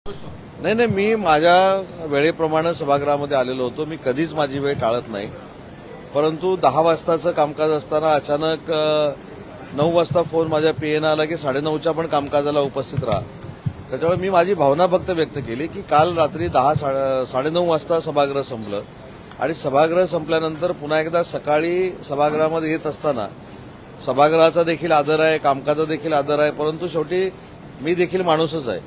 नाही नाही, मी माझ्या वेळेप्रमाणे सभागृहामध्ये आलेलो होतो. मी कधीच माझी वेळ टाळत नाही. परंतु 10 वाजताचं कामकाज असताना अचानक 9 वाजता फोन माझ्या पीएनं आला की 9:30च्या पण कामकाजाला उपस्थित राहा. त्याच्यामुळे मी माझी भावना फक्त व्यक्त केली की काल रात्री 9:30 वाजता सभागृह संपलं आणि सभागृह संपल्यानंतर पुन्हा एकदा सकाळी सभागृहामध्ये येत असताना सभागृहाचा देखील आदर आहे, कामकाजा देखील आदर आहे, परंतु शेवटी मी देखील माणूसच आहे.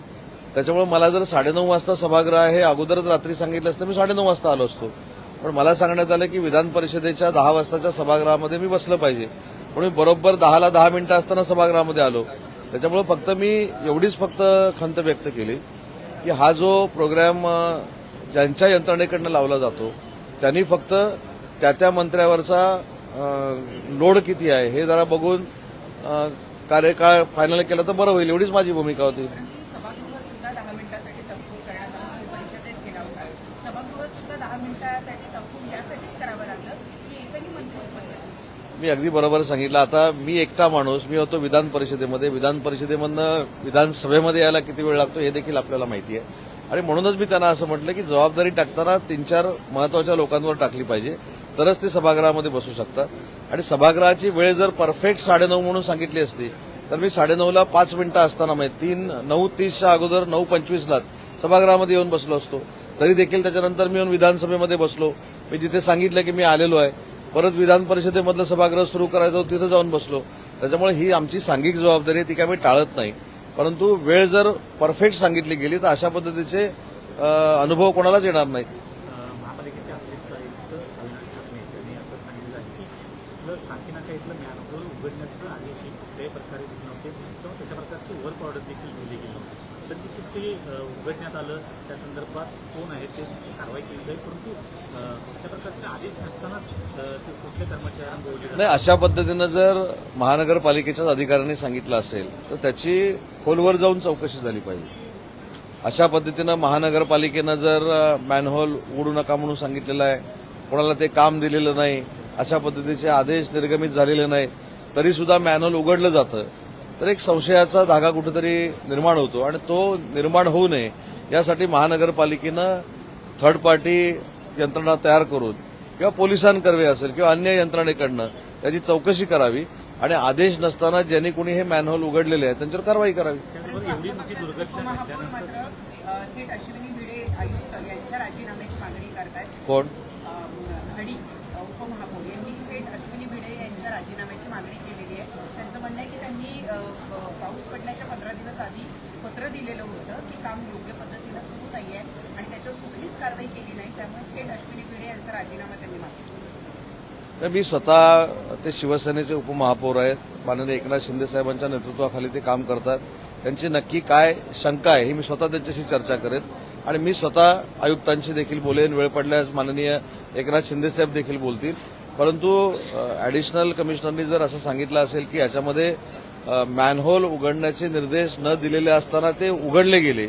त्याच्यामुळे मला जर 9:30 वाजता सभागृह आहे हे अगोदरच रात्री सांगितलं असतं मी 9:30 वाजता आलो असतो. पण मला सांगण्यात आलं की विधान परिषदेच्या 10 वाजताच्या सभागृहामध्ये मी बसलं पाहिजे. म्हणून मी बरोबर 10ला 10 मिनिटं असताना सभागृहामध्ये आलो. त्याच्यामुळे फक्त मी एवढीच खंत व्यक्त केली की हा जो प्रोग्राम ज्यांच्या यंत्रणेकडनं लावला जातो त्यांनी फक्त त्या मंत्र्यावरचा लोड किती आहे हे जरा बघून कार्यकाळ फायनल केला तर बरं होईल, एवढीच माझी भूमिका होती. सभागृह सुद्धा 10 मिनिटांसाठी तहकूब करण्यात आलं, परिषदेत केला होता. सभागृह सुद्धा 10 मिनिटांसाठी तहकूब यासाठीच करावं लागलं की एकही मंत्री उपस्थित. मी अगदी बरोबर सांगितलं. आता मी एकटा माणूस, मी होतो विधान परिषदेमध्ये, विधान परिषदेमधनं विधानसभेमध्ये यायला किती वेळ लागतो हे देखील आपल्याला माहिती आहे. आणि म्हणूनच मी त्यांना असं म्हटलं की जबाबदारी टाकताना 3-4 महत्वाच्या लोकांवर टाकली पाहिजे, तरच ते सभागृहामध्ये बसू शकतात. आणि सभागृहाची वेळ जर परफेक्ट 9:30 म्हणून सांगितली असती तर मी 9:30ला 5 मिनिटं असताना म्हणजे 9:30च्या अगोदर 9:25लाच सभागृहामध्ये येऊन बसलो असतो. तरी देखील त्याच्यानंतर मी येऊन विधानसभेमध्ये बसलो. मी जिथे सांगितलं की मी आलेलो आहे, परत विधान परिषदेमधलं सभागृह सुरू करायचं होतं तिथं जाऊन बसलो. त्याच्यामुळे ही आमची सांघिक जबाबदारी आहे, ती काय मी टाळत नाही. परंतु वेळ जर परफेक्ट सांगितली गेली तर अशा पद्धतीचे अनुभव कोणालाच येणार नाहीत. महापालिकेचे अतिरिक्त आयुक्त अविनाश ठाकरे यांनी आता सांगितलं आहे की इथलं साकीनाका इथलं मॅनहोल उघडण्याचं आदेश कुठल्याही प्रकारे दिले नव्हते किंवा तशा प्रकारची वर्क ऑर्डर देखील दिली गेली नव्हती. तर तिथून ते उघडण्यात आलं, त्या संदर्भात कोण आहे ते कारवाई केली जाईल, परंतु अशा प्रकारचे आदेश नसतानाच ते कुठल्या कर्मचाऱ्यांना बोलले नाही, अशा पद्धतीनं जर महानगरपालिकेच्याच अधिकाऱ्यांनी सांगितलं असेल तर त्याची खोलवर जाऊन चौकशी झाली पाहिजे. अशा पद्धतीनं महानगरपालिकेनं जर मॅनहोल उघडू नका म्हणून सांगितलेलं आहे, कोणाला ते काम दिलेलं नाही, अशा पद्धतीचे आदेश निर्गमित झालेले नाहीत, तरी सुद्धा मॅनहोल उघडलं जातं तर एक संशयाचा धागा कुठेतरी निर्माण होतो. आणि तो निर्माण होऊ नये यासाठी महानगरपालिकेनं थर्ड पार्टी यंत्रणा तयार करून किंवा पोलिसांकर्वे असेल किंवा अन्य यंत्रणेकडनं त्याची चौकशी करावी आणि आदेश नसताना ज्यांनी कोणी हे मॅनहोल उघडलेले आहे त्यांच्यावर कारवाई करावी. एवढी मोठी दुर्घटना महापौर मात्र थेट अश्विनी भिडे आयुक्त यांच्या राजीनाम्याची मागणी करतायत. कोण? घडी उपमहापौर यांनी थेट अश्विनी भिडे यांच्या राजीनाम्याची मागणी केलेली आहे. त्यांचं म्हणणं आहे की त्यांनी पाऊस पडण्याच्या 15 दिवस आधी पत्र दिलेलं होतं की काम योग्य पद्धतीनं सुरू नाही आहे आणि त्याच्यावर कुठलीच कारवाई केली नाही, त्यामुळे थेट अश्विनी भिडे यांचा राजीनामा त्यांनी मागितला. मी स्वतः ते शिवसेनेचे उपमहापौर आहेत, माननीय एकनाथ शिंदे साहेबांच्या नेतृत्वाखाली ते काम करतात. त्यांची नक्की काय शंका आहे ही मी स्वतः त्यांच्याशी चर्चा करेन आणि मी स्वतः आयुक्तांशी देखील बोलेन. वेळ पडल्यास माननीय एकनाथ शिंदे साहेब देखील बोलतील. परंतु ॲडिशनल कमिशनरनी जर असं सांगितलं असेल की याच्यामध्ये मॅनहोल उघडण्याचे निर्देश न दिलेले असताना ते उघडले गेले,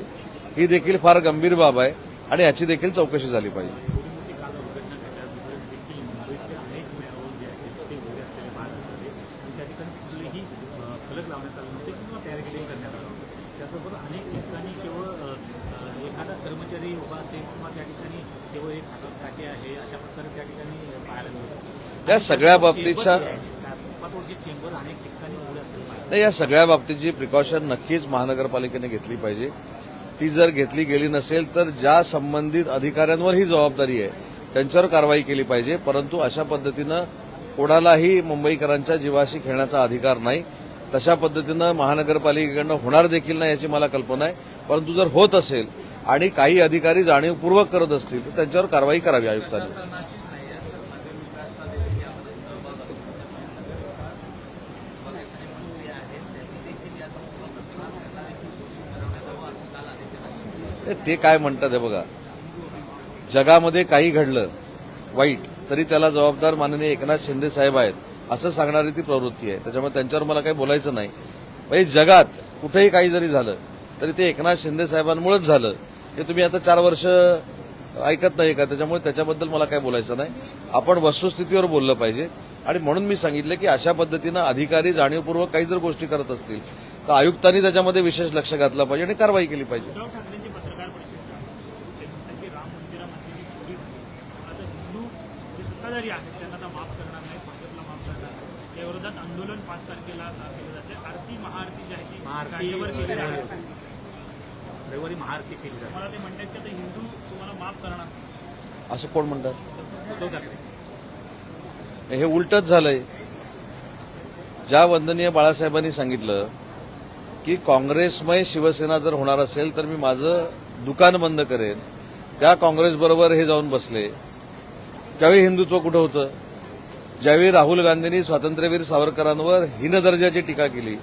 ही देखील फार गंभीर बाब आहे आणि याची देखील चौकशी झाली पाहिजे. फलक लावण्यात आले नव्हते किंवा बॅरिकेडिंग करण्यात आलं नव्हतं. त्यासोबत अनेक ठिकाणी केवळ एखादा कर्मचारी उभा असेल किंवा त्या ठिकाणी केवळ एक टाकी आहे अशा प्रकारे त्या ठिकाणी पाहायला मिळतं. या सगळ्या बाबतीच्या चेंबर अनेक ठिकाणी उघडे असतील नाही, या सगळ्या बाबतीची प्रिकॉशन नक्कीच महानगरपालिकेने घेतली पाहिजे. ती जर घेतली गेली नसेल तर ज्या संबंधित अधिकाऱ्यांवर ही जबाबदारी आहे त्यांच्यावर कारवाई केली पाहिजे. परंतु अशा पद्धतीनं कोणालाही मुंबईकरांच्या जीवाशी खेळण्याचा अधिकार नाही. तशा पद्धतीनं महानगरपालिकेकडनं होणार देखील नाही याची मला कल्पना आहे. परंतु जर होत असेल आणि काही अधिकारी जाणीवपूर्वक करत असतील तर त्यांच्यावर कारवाई करावी आयुक्तांनी. ते काय म्हणतात हे बघा, जगामध्ये काही घडलं वाईट तरी त्याला जबाबदार माननीय एकनाथ शिंदे साहेब आहेत असं सांगणारी ती प्रवृत्ती आहे. त्याच्यामुळे त्यांच्यावर मला काही बोलायचं नाही. म्हणजे जगात कुठेही काही जरी झालं तरी ते एकनाथ शिंदे साहेबांमुळेच झालं हे तुम्ही आता 4 वर्ष ऐकत नाही का? त्याच्यामुळे त्याच्याबद्दल मला काही बोलायचं नाही. आपण वस्तुस्थितीवर बोललं पाहिजे आणि म्हणून मी सांगितलं की अशा पद्धतीनं अधिकारी जाणीवपूर्वक काही जर गोष्टी करत असतील तर आयुक्तांनी त्याच्यामध्ये विशेष लक्ष घातलं पाहिजे आणि कारवाई केली पाहिजे. पत्रकार परिषद ते म्हणतात की राम मंदिरामध्ये जी चोरी झाली आता हिंदू जे सत्ताधारी आहेत त्यांना आता माफ करणार नाही, भाजपला माफ करणार नाही. या विरोधात आंदोलन 5 तारखेला केलं जाते. आरती महाआरती जी आहे ती राज्यभर केली जाते. रविवारी महाआरती केली जाते. मला ते म्हणतात की आता हिंदू तुम्हाला माफ करणार नाही. असं कोण म्हणतात? उद्धव ठाकरे. हे उलटच झालंय. ज्या वंदनीय बाळासाहेबांनी सांगितलं की काँग्रेसमय शिवसेना जर होणार असेल तर मी माझं दुकान बंद करेन, त्या काँग्रेसबरोबर हे जाऊन बसले. त्यावेळी हिंदुत्व कुठं होतं? ज्यावेळी राहुल गांधींनी स्वातंत्र्यवीर सावरकरांवर हीन दर्जाची टीका केली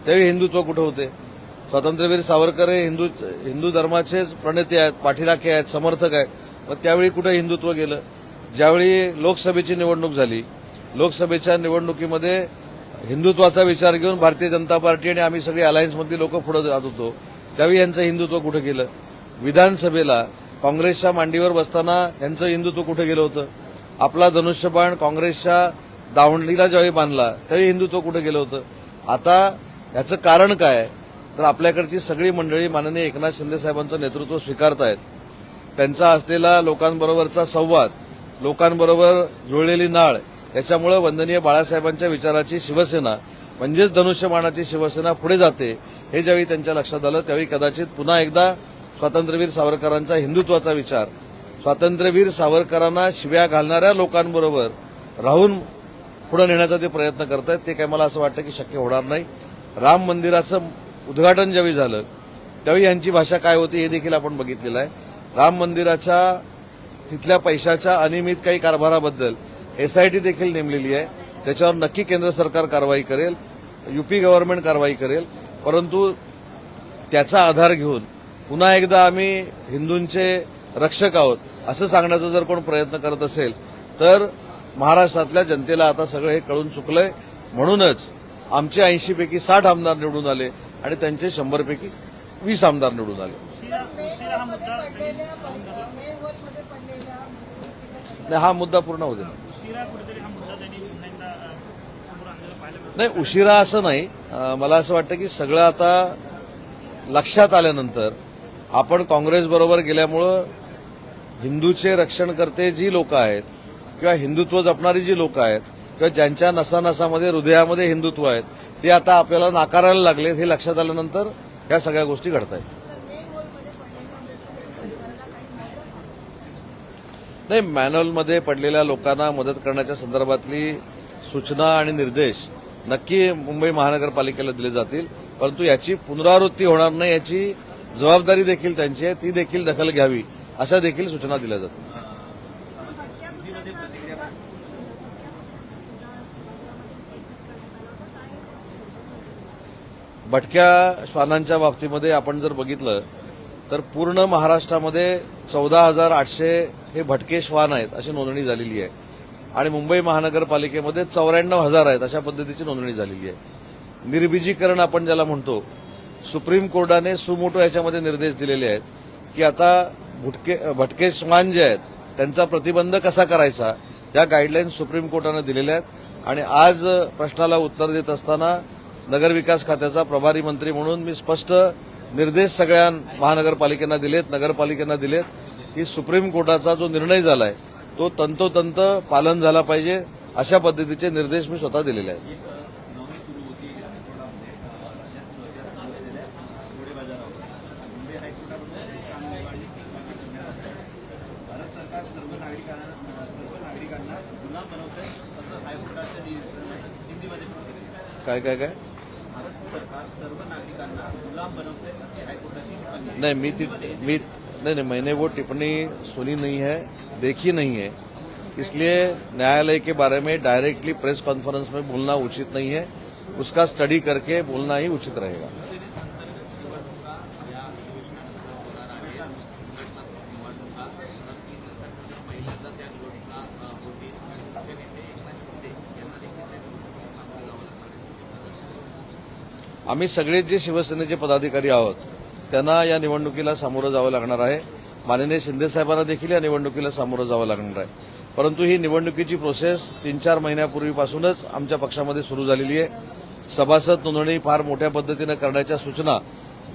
त्यावेळी हिंदुत्व कुठं होते? स्वातंत्र्यवीर सावरकर हे हिंदू धर्माचेच प्रणेते आहेत, पाठीराखे आहेत, समर्थक आहेत. मग त्यावेळी कुठं हिंदुत्व गेलं? ज्यावेळी लोकसभेची निवडणूक झाली, लोकसभेच्या निवडणुकीमध्ये हिंदुत्वाचा विचार घेऊन भारतीय जनता पार्टी आणि आम्ही सगळे अलायन्समधली लोक पुढे जात होतो, त्यावेळी यांचं हिंदुत्व कुठं गेलं? विधानसभेला काँग्रेसच्या मांडीवर बसताना यांचं हिंदुत्व कुठं गेलं होतं? आपला धनुष्यबाण काँग्रेसच्या दावणीला ज्यावेळी बांधला त्यावेळी हिंदुत्व कुठं गेलं होतं? आता याचं कारण काय? तर आपल्याकडची सगळी मंडळी माननीय एकनाथ शिंदे साहेबांचं नेतृत्व स्वीकारतायत. त्यांचा असलेला लोकांबरोबरचा संवाद, लोकांबरोबर जुळलेली नाळ, याच्यामुळे वंदनीय बाळासाहेबांच्या विचाराची शिवसेना म्हणजेच धनुष्यबाणाची शिवसेना पुढे जाते. हे ज्यावेळी त्यांच्या लक्षात आलं त्यावेळी कदाचित पुन्हा एकदा स्वातंत्र्यवीर सावरकरांचा हिंदुत्वाचा विचार, स्वातंत्र्यवीर सावरकरांना शिव्या घालणाऱ्या लोकांबरोबर राहून पुढे नेण्याचा ते प्रयत्न करतायत. ते काय मला असं वाटतं की शक्य होणार नाही. राम मंदिराचं उद्घाटन ज्यावेळी झालं त्यावेळी यांची भाषा काय होती हे देखील आपण बघितलेलं आहे. राम मंदिराच्या तिथल्या पैशाच्या अनियमित काही कारभाराबद्दल एसआयटी देखील नेमलेली आहे. त्याच्यावर नक्की केंद्र सरकार कारवाई करेल, यूपी गव्हर्नमेंट कारवाई करेल. परंतु त्याचा आधार घेऊन पुन्हा एकदा आम्ही हिंदूंचे रक्षक आहोत असं सांगण्याचा जर कोण प्रयत्न करत असेल तर महाराष्ट्रातल्या जनतेला आता सगळं हे कळून चुकलंय. म्हणूनच आमचे 80 पैकी 60 आमदार निवडून आले आणि त्यांचे 100 पैकी 20 आमदार निवडून आले. हा मुद्दा पूर्ण होते ना. नाही, उशिरा असं नाही. मला असं वाटतं की सगळं आता लक्षात आल्यानंतर आपण काँग्रेसबरोबर गेल्यामुळं हिंदूचे रक्षण करते जी लोक आहेत किंवा हिंदुत्व जपणारी जी लोक आहेत किंवा ज्यांच्या नसानसामध्ये हृदयामध्ये हिंदुत्व आहेत ते आता आपल्याला नाकारायला लागले. हे लक्षात आल्यानंतर या सगळ्या गोष्टी घडत आहेत. नाही, मॅन्युअलमध्ये पडलेल्या लोकांना मदत करण्याच्या संदर्भातली सूचना आणि निर्देश नक्की मुंबई महानगरपालिकेला दिले जातील. परंतु याची पुनरावृत्ती होणार नाही याची जबाबदारी देखील त्यांची आहे. ती देखील दखल घ्यावी अशा देखील सूचना दिल्या जातील. भटक्या श्वानांच्या बाबतीमध्ये आपण जर बघितलं तर पूर्ण महाराष्ट्रामध्ये 14,800 हे भटके श्वान आहेत अशी नोंदणी झालेली आहे आणि मुंबई महानगरपालिकेमध्ये 94,000 आहेत अशा पद्धतीची नोंदणी झालेली आहे. निर्बीजीकरण आपण ज्याला म्हणतो, सुप्रीम कोर्टाने सुमोटो याच्यामध्ये निर्देश दिलेले आहेत की आता भटके श्वान जे आहेत त्यांचा प्रतिबंध कसा करायचा या गाईडलाईन्स सुप्रीम कोर्टाने दिलेल्या आहेत. आणि आज प्रश्नाला उत्तर देत असताना नगरविकास खात्याचा प्रभारी मंत्री म्हणून मी स्पष्ट निर्देश सगळ्या महानगरपालिकांना दिलेत, नगरपालिकांना दिलेत की सुप्रीम कोर्टाचा जो निर्णय झालाय तो तंतोतंत पालन झाला पाहिजे अशा पद्धतीचे निर्देश मी स्वतः दिलेले आहेत. काय काय काय नहीं, मैंने वो टिप्पणी सुनी नहीं है, देखी नहीं है, इसलिए न्यायालय के बारे में डायरेक्टली प्रेस कॉन्फ्रेंस में बोलना उचित नहीं है. उसका स्टडी करके बोलना ही उचित रहेगा. आम्ही सगळे जे शिवसेनेचे पदाधिकारी आहोत त्यांना या निवडणुकीला सामोरं जावं लागणार आहे. माननीय शिंदे साहेबांना देखील या निवडणुकीला सामोरं जावं लागणार आहे. परंतु ही निवडणुकीची प्रोसेस 3-4 महिन्यापूर्वीपासूनच आमच्या पक्षामध्ये सुरू झालेली आहे. सभासद नोंदणी फार मोठ्या पद्धतीनं करण्याच्या सूचना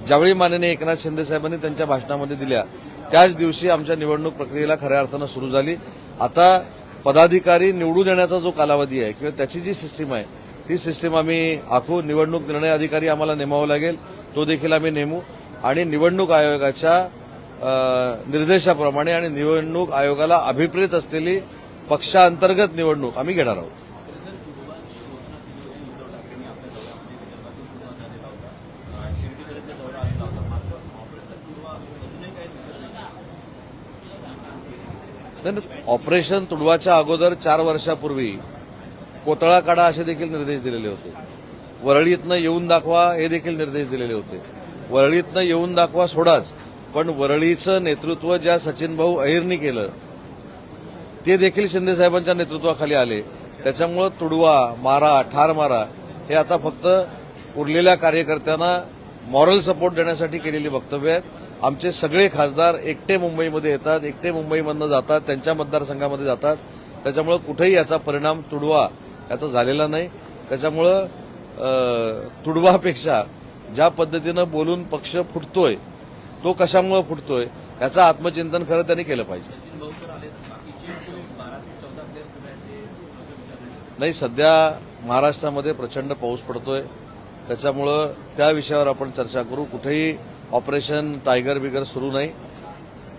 ज्यावेळी माननीय एकनाथ शिंदे साहेबांनी त्यांच्या भाषणामध्ये दिल्या त्याच दिवशी आमच्या निवडणूक प्रक्रियेला खऱ्या अर्थानं सुरू झाली. आता पदाधिकारी निवडून येण्याचा जो कालावधी आहे किंवा त्याची जी सिस्टीम आहे ती सिस्टीम आम्ही आखू. निवडणूक निर्णय अधिकारी आम्हाला नेमावा लागेल, तो देखील आम्ही नेमू आणि निवडणूक आयोगाच्या निर्देशाप्रमाणे आणि निवडणूक आयोगाला अभिप्रेत असलेली पक्षांतर्गत निवडणूक आम्ही घेणार आहोत. ऑपरेशन तुडवाच्या अगोदर 4 वर्षापूर्वी कोतळा काढा असे देखील निर्देश दिलेले होते. वरळीतनं येऊन दाखवा हे देखील निर्देश दिलेले होते. वरळीतनं येऊन दाखवा सोडाच, पण वरळीचं नेतृत्व ज्या सचिन भाऊ अहिरनी केलं ते देखील शिंदे साहेबांच्या नेतृत्वाखाली आले. त्याच्यामुळं तुडवा मारा ठार मारा हे आता फक्त उरलेल्या कार्यकर्त्यांना मॉरल सपोर्ट देण्यासाठी केलेली वक्तव्य आहेत. आमचे सगळे खासदार एकटे मुंबईमध्ये येतात, एकटे मुंबईमधनं जातात, त्यांच्या मतदारसंघामध्ये जातात. त्याच्यामुळं कुठेही याचा परिणाम तुडवा याचा झालेला नाही. त्याच्यामुळं तुडवापेक्षा ज्या पद्धतीनं बोलून पक्ष फुटतोय तो कशामुळे फुटतोय याचं आत्मचिंतन खरं त्यांनी केलं पाहिजे. नाही, सध्या महाराष्ट्रामध्ये प्रचंड पाऊस पडतोय, त्याच्यामुळं त्या विषयावर आपण चर्चा करू. कुठेही ऑपरेशन टायगर बिगर सुरू नाही.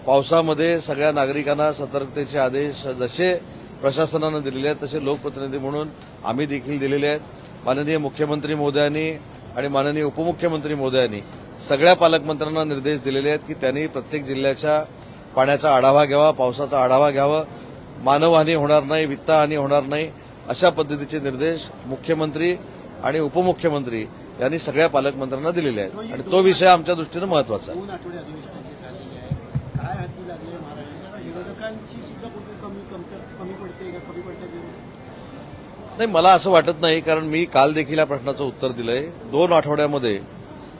पावसामध्ये सगळ्या नागरिकांना सतर्कतेचे आदेश जसे प्रशासनानं दिलेले आहेत तसे लोकप्रतिनिधी म्हणून आम्ही देखील दिलेले आहेत. माननीय मुख्यमंत्री महोदयांनी आणि माननीय उपमुख्यमंत्री महोदयांनी सगळ्या पालकमंत्र्यांना निर्देश दिलेले आहेत की त्यांनी प्रत्येक जिल्ह्याच्या पाण्याचा आढावा घ्यावा, पावसाचा आढावा घ्यावा, मानवहानी होणार नाही, वित्तहानी होणार नाही अशा पद्धतीचे निर्देश मुख्यमंत्री आणि उपमुख्यमंत्री यांनी सगळ्या पालकमंत्र्यांना दिलेले आहेत आणि तो विषय आमच्या दृष्टीनं महत्वाचा आहे. 2 आठवडे अधिवेशनाची झालेली आहे. काय हाती लागले महाराष्ट्रात? विरोधकांची सुद्धा कुठे कमी पडते. नाही, मला असं वाटत नाही, कारण मी काल देखील या प्रश्नाचं उत्तर दिलंय. 2 आठवड्यामध्ये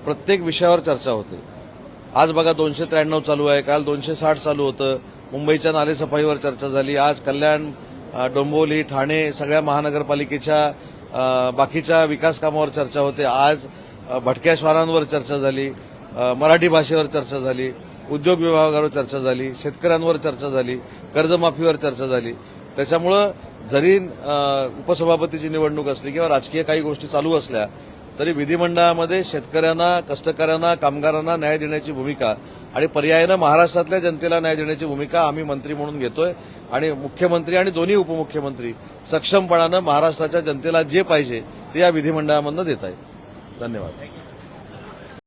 प्रत्येक विषयावर चर्चा होते. आज बघा 293 चालू आहे, काल 260 चालू होतं. मुंबईच्या नालेसफाईवर चर्चा झाली. आज कल्याण, डोंबिवली, ठाणे सगळ्या महानगरपालिकेच्या बाकीच्या विकास कामावर चर्चा होते. आज भटक्या श्वानांवर चर्चा झाली, मराठी भाषेवर चर्चा झाली, उद्योग विभागावर चर्चा झाली, शेतकऱ्यांवर चर्चा झाली, कर्जमाफीवर चर्चा झाली. त्याच्यामुळं जरी उपसभापतीची निवडणूक असली किंवा राजकीय काही गोष्टी चालू असल्या तरी विधिमंडळामध्ये शेतकऱ्यांना, कष्टकऱ्यांना, कामगारांना न्याय देण्याची भूमिका आणि पर्यायानं महाराष्ट्रातल्या जनतेला न्याय देण्याची भूमिका आम्ही मंत्री म्हणून घेतोय आणि मुख्यमंत्री आणि दोन्ही उपमुख्यमंत्री सक्षमपणानं महाराष्ट्राच्या जनतेला जे पाहिजे ते या विधिमंडळामधनं देत आहेत. धन्यवाद.